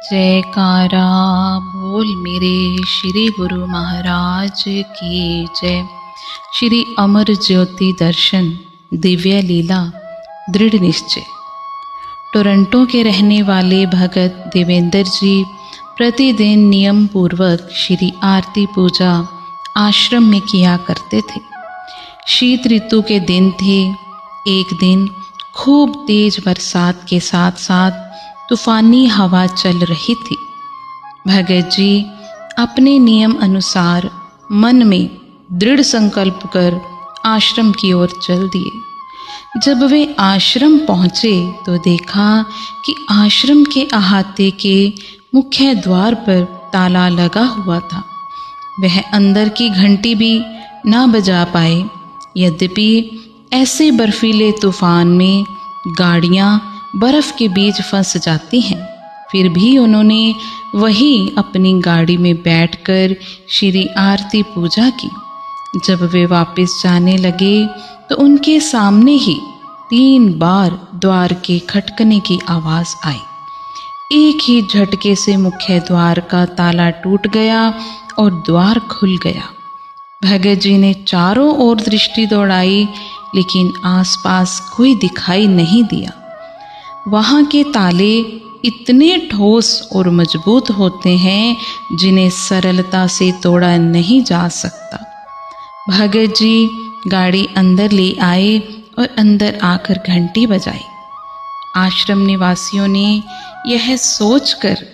जयकारा बोल मेरे श्री गुरु महाराज की जय। श्री अमर ज्योति दर्शन दिव्य लीला दृढ़ निश्चय। टोरंटो के रहने वाले भगत देवेंद्र जी प्रतिदिन नियम पूर्वक श्री आरती पूजा आश्रम में किया करते थे। शीत ऋतु के दिन थे। एक दिन खूब तेज बरसात के साथ साथ तूफानी हवा चल रही थी। भगत जी अपने नियम अनुसार मन में दृढ़ संकल्प कर आश्रम की ओर चल दिए। जब वे आश्रम पहुँचे तो देखा कि आश्रम के अहाते के मुख्य द्वार पर ताला लगा हुआ था। वह अंदर की घंटी भी ना बजा पाए। यद्यपि ऐसे बर्फीले तूफान में गाड़ियाँ बर्फ़ के बीच फंस जाती हैं, फिर भी उन्होंने वहीं अपनी गाड़ी में बैठकर श्री आरती पूजा की। जब वे वापस जाने लगे तो उनके सामने ही 3 बार द्वार के खटकने की आवाज़ आई। एक ही झटके से मुख्य द्वार का ताला टूट गया और द्वार खुल गया। भगत जी ने चारों ओर दृष्टि दौड़ाई, लेकिन आसपास कोई दिखाई नहीं दिया। वहाँ के ताले इतने ठोस और मजबूत होते हैं जिन्हें सरलता से तोड़ा नहीं जा सकता। भगत जी गाड़ी अंदर ले आए और अंदर आकर घंटी बजाई। आश्रम निवासियों ने यह सोचकर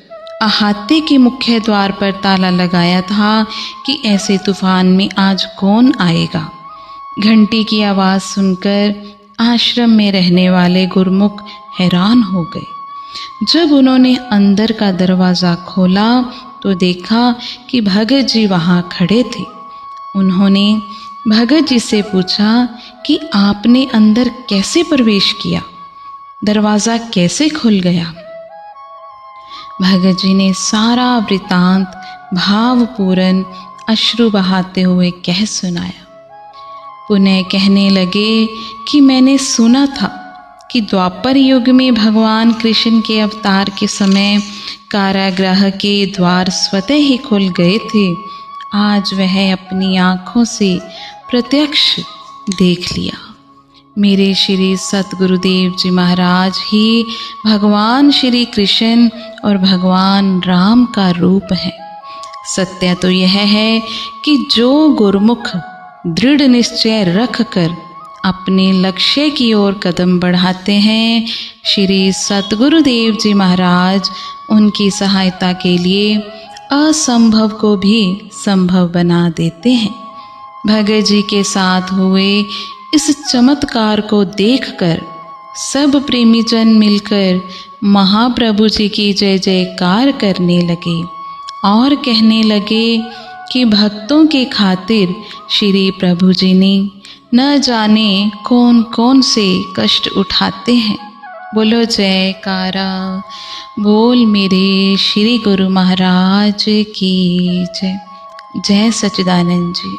अहाते के मुख्य द्वार पर ताला लगाया था कि ऐसे तूफान में आज कौन आएगा। घंटी की आवाज़ सुनकर आश्रम में रहने वाले गुरुमुख हैरान हो गए। जब उन्होंने अंदर का दरवाज़ा खोला तो देखा कि भगत जी वहाँ खड़े थे। उन्होंने भगत जी से पूछा कि आपने अंदर कैसे प्रवेश किया, दरवाज़ा कैसे खुल गया। भगत जी ने सारा वृतांत भावपूर्ण अश्रु बहाते हुए कह सुनाया। पुनः कहने लगे कि मैंने सुना था कि द्वापर युग में भगवान कृष्ण के अवतार के समय कारागृह के द्वार स्वतः ही खुल गए थे। आज वह अपनी आँखों से प्रत्यक्ष देख लिया। मेरे श्री सतगुरुदेव जी महाराज ही भगवान श्री कृष्ण और भगवान राम का रूप है। सत्य तो यह है कि जो गुरुमुख दृढ़ निश्चय रख कर अपने लक्ष्य की ओर कदम बढ़ाते हैं, श्री सतगुरुदेव जी महाराज उनकी सहायता के लिए असंभव को भी संभव बना देते हैं। भगत जी के साथ हुए इस चमत्कार को देखकर सब प्रेमीजन मिलकर महाप्रभु जी की जय जयकार करने लगे और कहने लगे कि भक्तों के खातिर श्री प्रभु जी ने न जाने कौन कौन से कष्ट उठाते हैं। बोलो जयकारा बोल मेरे श्री गुरु महाराज की जय। जय सच्चिदानंद जी।